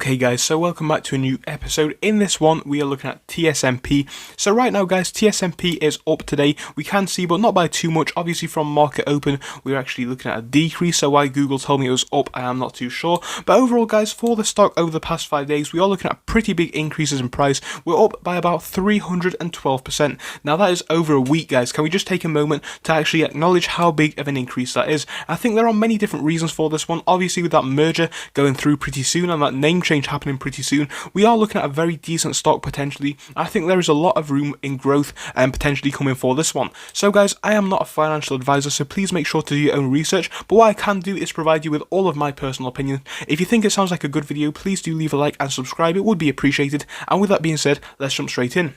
Okay guys, so welcome back to a new episode. In this one, we are looking at Tsnp. So right now guys, Tsnp is up today. We can see, but not by too much. Obviously from market open, we're actually looking at a decrease. So why Google told me it was up, I am not too sure. But overall guys, for the stock over the past 5 days, we are looking at pretty big increases in price. We're up by about 312%. Now that is over a week guys. Can we just take a moment to actually acknowledge how big of an increase that is? I think there are many different reasons for this one. Obviously with that merger going through pretty soon and that name change happening pretty soon, we are looking at a very decent stock potentially. I think there is a lot of room in growth and potentially coming for this one. So guys, I am not a financial advisor, so please make sure to do your own research, but what I can do is provide you with all of my personal opinion. If you think it sounds like a good video, please do leave a like and subscribe, it would be appreciated. And with that being said, let's jump straight in.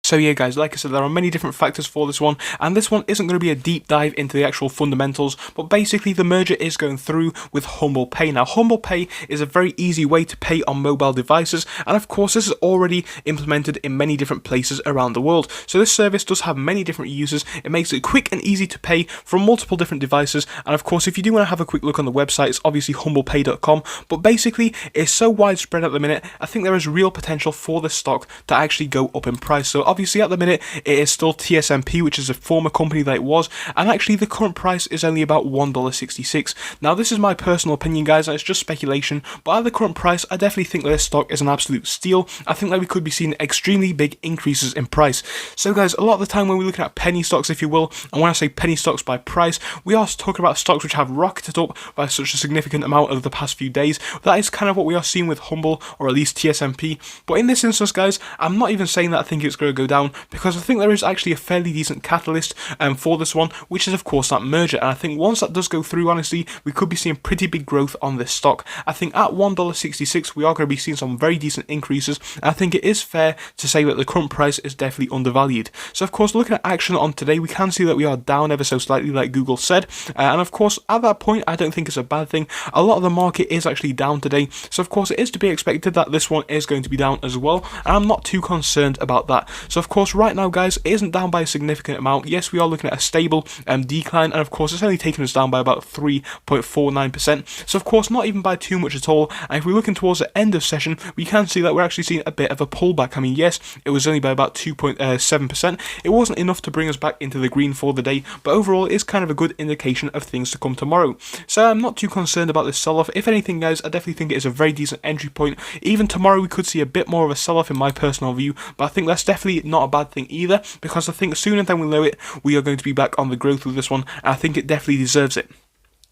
So yeah guys, like I said, there are many different factors for this one, and this one isn't going to be a deep dive into the actual fundamentals, but basically the merger is going through with Humble Pay. Now Humble Pay is a very easy way to pay on mobile devices, and of course this is already implemented in many different places around the world. So this service does have many different uses. It makes it quick and easy to pay from multiple different devices, and of course if you do want to have a quick look on the website, it's obviously humblepay.com, but basically it's so widespread at the minute, I think there is real potential for this stock to actually go up in price. So obviously at the minute it is still Tsnp, which is a former company that it was, and actually the current price is only about $1.66. Now this is my personal opinion guys, and it's just speculation, but at the current price I definitely think that this stock is an absolute steal. I think that we could be seeing extremely big increases in price. So guys, a lot of the time when we're looking at penny stocks, if you will, and when I say penny stocks by price, we are talking about stocks which have rocketed up by such a significant amount over the past few days. That is kind of what we are seeing with Humble, or at least Tsnp. But in this instance guys, I'm not even saying that I think it's going to go down, because I think there is actually a fairly decent catalyst for this one, which is of course that merger. And I think once that does go through, honestly, we could be seeing pretty big growth on this stock. I think at $1.66 we are going to be seeing some very decent increases, and I think it is fair to say that the current price is definitely undervalued. So of course, looking at action on today, we can see that we are down ever so slightly like Google said, and of course at that point I don't think it's a bad thing. A lot of the market is actually down today, so of course it is to be expected that this one is going to be down as well, and I'm not too concerned about that. So of course right now guys, it isn't down by a significant amount. Yes, we are looking at a stable decline, and of course it's only taken us down by about 3.49%, so of course not even by too much at all. And if we're looking towards the end of session, we can see that we're actually seeing a bit of a pullback. I mean, yes, it was only by about 2.7%. It wasn't enough to bring us back into the green for the day, but overall it's kind of a good indication of things to come tomorrow. So I'm not too concerned about this sell-off. If anything guys, I definitely think it is a very decent entry point. Even tomorrow we could see a bit more of a sell-off in my personal view, but I think that's definitely not a bad thing either, because I think sooner than we know it, we are going to be back on the growth with this one, and I think it definitely deserves it.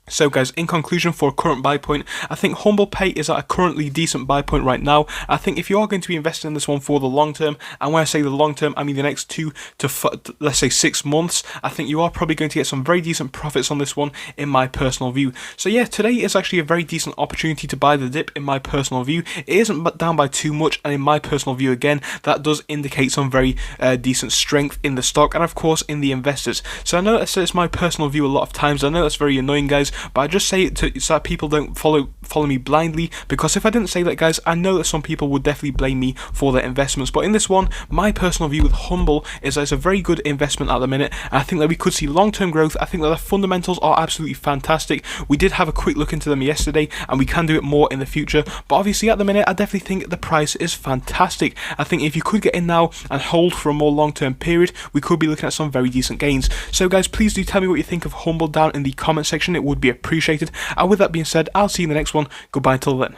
So guys, in conclusion, for a current buy point, I think Humble Pay is at a currently decent buy point right now. I think if you are going to be investing in this one for the long term, and when I say the long term, I mean the next 2 to let's say 6 months, I think you are probably going to get some very decent profits on this one in my personal view. So yeah, today is actually a very decent opportunity to buy the dip in my personal view. It isn't down by too much, and in my personal view again, that does indicate some very decent strength in the stock and of course in the investors. So I know I said it's my personal view a lot of times. I know that's very annoying guys, but I just say it so that people don't follow me blindly, because if I didn't say that guys, I know that some people would definitely blame me for their investments. But in this one, my personal view with Humble is that it's a very good investment at the minute, and I think that we could see long-term growth. I think that the fundamentals are absolutely fantastic. We did have a quick look into them yesterday, and we can do it more in the future, but obviously at the minute I definitely think the price is fantastic. I think if you could get in now and hold for a more long-term period, we could be looking at some very decent gains. So guys, please do tell me what you think of Humble down in the comment section. It would be appreciated. And with that being said, I'll see you in the next one. Goodbye until then.